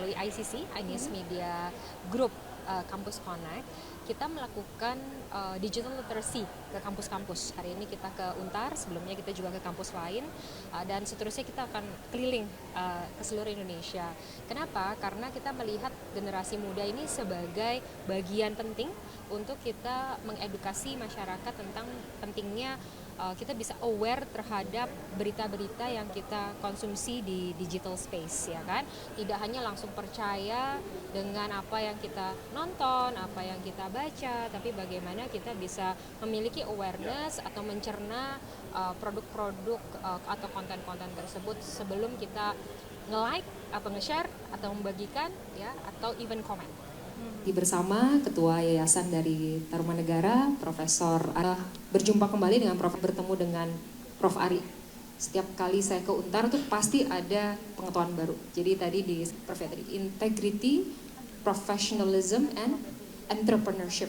melalui ICC, iNews Media Group Kampus Connect, kita melakukan digital literacy ke kampus-kampus. Hari ini kita ke Untar, sebelumnya kita juga ke kampus lain, dan seterusnya kita akan keliling ke seluruh Indonesia. Kenapa? Karena kita melihat generasi muda ini sebagai bagian penting untuk kita mengedukasi masyarakat tentang pentingnya kita bisa aware terhadap berita-berita yang kita konsumsi di digital space, ya kan? Tidak hanya langsung percaya dengan apa yang kita nonton, apa yang kita baca, tapi bagaimana kita bisa memiliki awareness atau mencerna produk-produk atau konten-konten tersebut sebelum kita nge-like atau nge-share atau membagikan, ya, atau even comment. Bersama Ketua Yayasan dari Tarumanegara, Profesor berjumpa kembali dengan bertemu dengan Prof. Ari. Setiap kali saya ke Untar tuh pasti ada pengetahuan baru. Jadi tadi di Prof. tadi integrity, professionalism, and entrepreneurship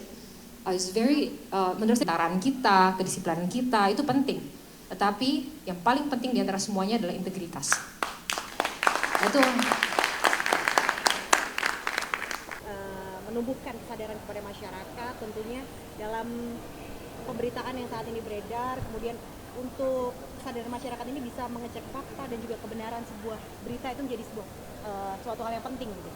is very menurut saya taran kita, kedisiplinan kita itu penting. Tetapi yang paling penting di antara semuanya adalah integritas. Itu menumbuhkan kesadaran kepada masyarakat tentunya dalam pemberitaan yang saat ini beredar, kemudian untuk kesadaran masyarakat ini bisa mengecek fakta dan juga kebenaran sebuah berita itu menjadi sebuah suatu hal yang penting gitu.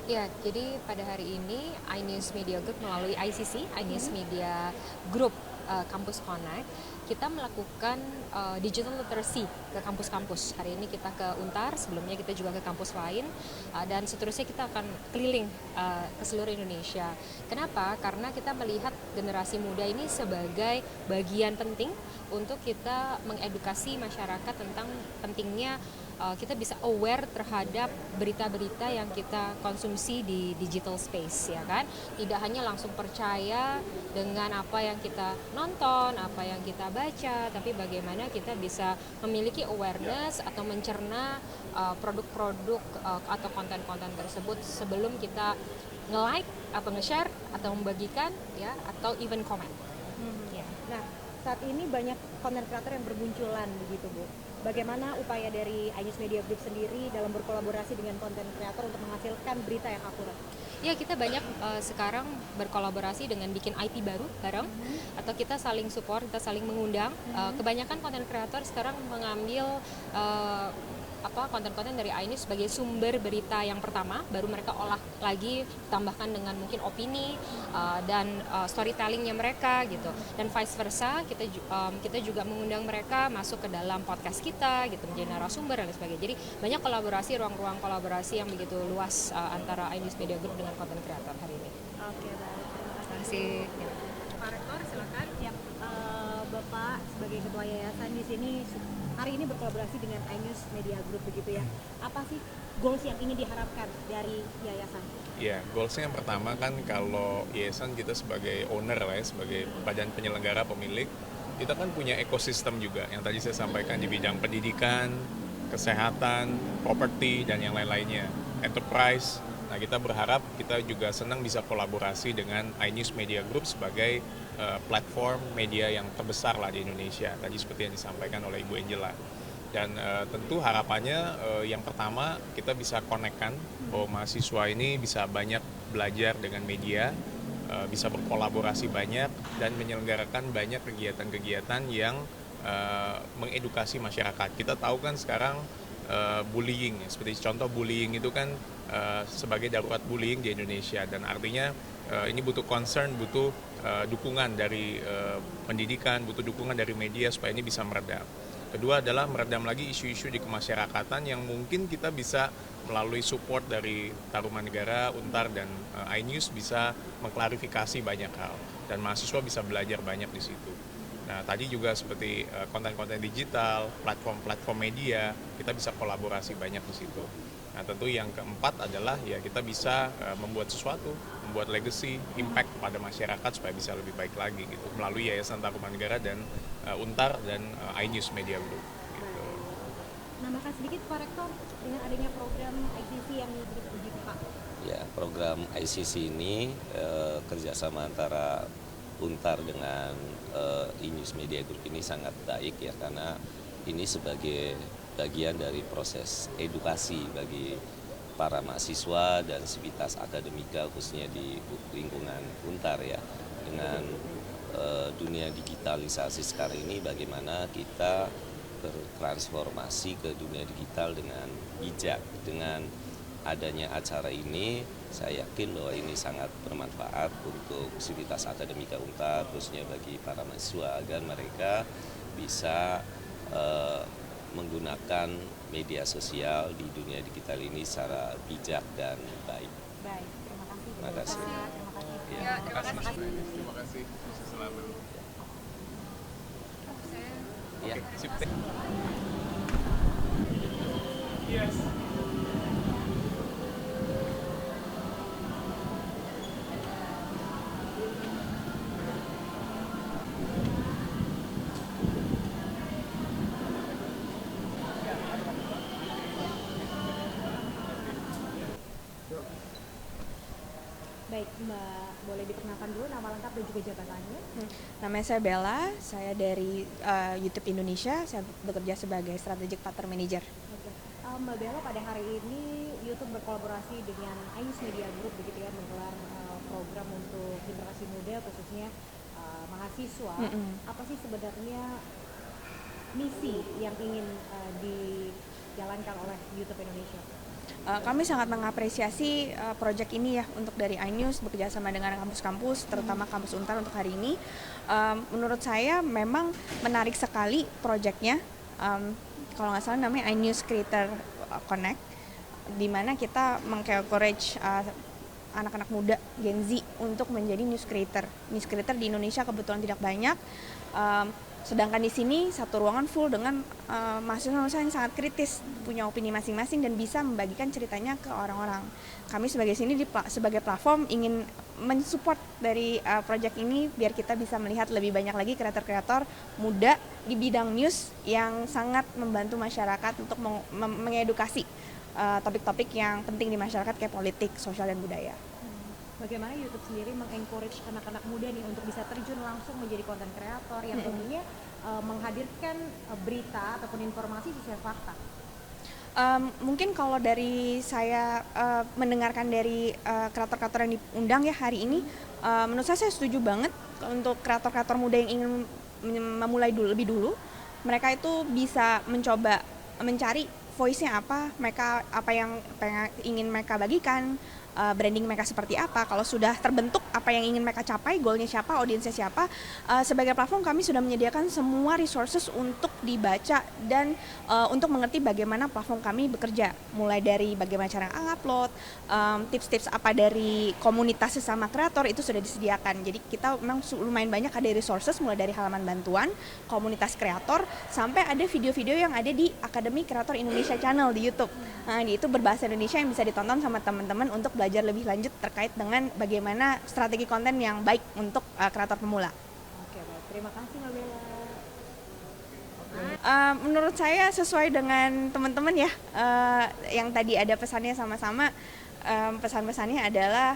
Ya, jadi pada hari ini iNews Media Group melalui ICC, iNews Media Group Kampus Connect, kita melakukan digital literacy ke kampus-kampus. Hari ini kita ke Untar, sebelumnya kita juga ke kampus lain, dan seterusnya kita akan keliling ke seluruh Indonesia. Kenapa? Karena kita melihat generasi muda ini sebagai bagian penting untuk kita mengedukasi masyarakat tentang pentingnya kita bisa aware terhadap berita-berita yang kita konsumsi di digital space, ya kan? Tidak hanya langsung percaya dengan apa yang kita nonton, apa yang kita baca, tapi bagaimana kita bisa memiliki awareness atau mencerna produk-produk atau konten-konten tersebut sebelum kita nge-like atau nge-share atau membagikan, ya, atau even comment. Ya. Nah, saat ini banyak konten kreator yang bermunculan begitu, Bu. Bagaimana upaya dari iNews Media Group sendiri dalam berkolaborasi dengan konten kreator untuk menghasilkan berita yang akurat? Ya, kita banyak sekarang berkolaborasi dengan bikin IP baru bareng, atau kita saling support, kita saling mengundang. Kebanyakan konten kreator sekarang mengambil konten-konten dari iNews sebagai sumber berita yang pertama, baru mereka olah lagi, tambahkan dengan mungkin opini dan storytellingnya mereka gitu, dan vice versa. Kita juga mengundang mereka masuk ke dalam podcast kita gitu, menjadi narasumber dan sebagainya. Jadi banyak kolaborasi, ruang-ruang kolaborasi yang begitu luas antara iNews Media Group dengan konten kreator hari ini. Oke, baik. Terima kasih. Ya. Pak Rektor, silakan. Ya, Bapak sebagai ketua yayasan di sini hari ini berkolaborasi dengan iNews Media Group begitu ya. Apa sih goals yang ingin diharapkan dari yayasan? Ya, goalsnya yang pertama kan kalau yayasan kita sebagai owner lah ya, sebagai badan penyelenggara pemilik, kita kan punya ekosistem juga yang tadi saya sampaikan di bidang pendidikan, kesehatan, properti, dan yang lain-lainnya, enterprise. Nah, kita berharap kita juga senang bisa kolaborasi dengan iNews Media Group sebagai platform media yang terbesar lah di Indonesia. Tadi seperti yang disampaikan oleh Ibu Angela. Dan tentu harapannya yang pertama kita bisa konekkan bahwa mahasiswa ini bisa banyak belajar dengan media, bisa berkolaborasi banyak dan menyelenggarakan banyak kegiatan-kegiatan yang mengedukasi masyarakat. Kita tahu kan sekarang bullying, seperti contoh bullying itu kan sebagai darurat bullying di Indonesia, dan artinya ini butuh concern, butuh dukungan dari pendidikan, butuh dukungan dari media supaya ini bisa meredam. Kedua adalah meredam lagi isu-isu di kemasyarakatan yang mungkin kita bisa melalui support dari Tarumanegara, Untar, dan iNews bisa mengklarifikasi banyak hal dan mahasiswa bisa belajar banyak di situ. Nah, tadi juga seperti konten-konten digital, platform-platform media, kita bisa kolaborasi banyak di situ. Nah, tentu yang keempat adalah ya kita bisa membuat sesuatu, membuat legacy, impact pada masyarakat supaya bisa lebih baik lagi gitu melalui Yayasan Tarumanegara dan Untar dan iNews Media Group. Gitu. Nambahkan sedikit Pak Rektor dengan adanya program ICC yang diuji Pak. Ya, program ICC ini kerjasama antara Untar dengan iNews Media Group ini sangat baik ya, karena ini sebagai bagian dari proses edukasi bagi para mahasiswa dan sivitas akademika khususnya di lingkungan Untar ya, dengan dunia digitalisasi sekarang ini bagaimana kita bertransformasi ke dunia digital dengan bijak. Dengan adanya acara ini saya yakin bahwa ini sangat bermanfaat untuk sivitas akademika Untar khususnya bagi para mahasiswa agar mereka bisa menggunakan media sosial di dunia digital ini secara bijak dan baik. Baik, terima kasih. Terima kasih. Terima kasih. Ya, Terima kasih. Terima kasih. Sukses selalu. Ya. Oke, sip. Yes. Baik, Mbak, boleh diperkenalkan dulu nama lengkap dan juga jabatannya. Namanya saya Bella, saya dari YouTube Indonesia, saya bekerja sebagai Strategic Partner Manager. Oke. Mbak Bella, pada hari ini YouTube berkolaborasi dengan iNews Media Group begitu ya, menggelar program untuk generasi muda khususnya mahasiswa. Apa sih sebenarnya misi yang ingin dijalankan oleh YouTube Indonesia? Kami sangat mengapresiasi proyek ini ya untuk dari iNews bekerjasama dengan kampus-kampus, terutama kampus Untar untuk hari ini. Menurut saya memang menarik sekali proyeknya. Kalau nggak salah namanya iNews Creator Connect, di mana kita meng-encourage anak-anak muda Gen Z untuk menjadi news creator. News creator di Indonesia kebetulan tidak banyak. Sedangkan di sini satu ruangan full dengan mahasiswa-mahasiswa yang sangat kritis, punya opini masing-masing dan bisa membagikan ceritanya ke orang-orang. Kami sebagai platform ingin mensupport dari proyek ini biar kita bisa melihat lebih banyak lagi kreator-kreator muda di bidang news yang sangat membantu masyarakat untuk mengedukasi topik-topik yang penting di masyarakat kayak politik, sosial, dan budaya. Bagaimana YouTube sendiri mengencourage anak-anak muda nih untuk bisa terjun langsung menjadi konten kreator yang tentunya menghadirkan berita ataupun informasi sesuai fakta? Mungkin kalau dari saya mendengarkan dari kreator-kreator yang diundang ya hari ini, menurut saya setuju banget untuk kreator-kreator muda yang ingin memulai lebih dulu. Mereka itu bisa mencoba mencari voice-nya apa yang ingin mereka bagikan, branding mereka seperti apa. Kalau sudah terbentuk apa yang ingin mereka capai, goalnya siapa, audiensnya siapa, sebagai platform kami sudah menyediakan semua resources untuk dibaca dan untuk mengerti bagaimana platform kami bekerja, mulai dari bagaimana cara upload, tips-tips apa dari komunitas sesama kreator itu sudah disediakan. Jadi kita memang lumayan banyak ada resources, mulai dari halaman bantuan, komunitas kreator, sampai ada video-video yang ada di Akademi Kreator Indonesia Channel di YouTube. Nah, itu berbahasa Indonesia yang bisa ditonton sama teman-teman untuk belajar lebih lanjut terkait dengan bagaimana strategi konten yang baik untuk kreator pemula. Oke, baik. Terima kasih Mbak Bella. Menurut saya sesuai dengan teman-teman ya, yang tadi ada pesannya sama-sama. Pesan-pesannya adalah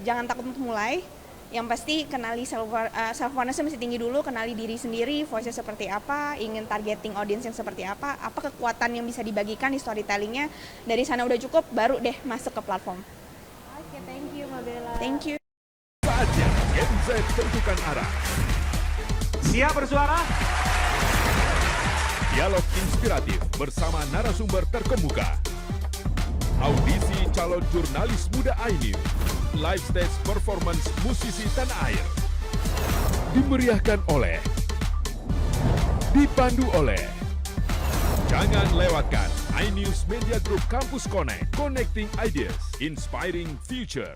jangan takut untuk mulai. Yang pasti kenali self-awareness masih tinggi dulu, kenali diri sendiri, voice-nya seperti apa, ingin targeting audience yang seperti apa kekuatan yang bisa dibagikan di storytellingnya, dari sana udah cukup, baru deh masuk ke platform. Oke, thank you Mbak Bella. Thank you. Saatnya Gen Z tentukan arah. Siap bersuara? Dialog inspiratif bersama narasumber terkemuka. Audisi calon jurnalis muda iNews. Live stage performance musisi tanah air. Dimeriahkan oleh, dipandu oleh. Jangan lewatkan iNews Media Group Campus Connect. Connecting Ideas, Inspiring Future.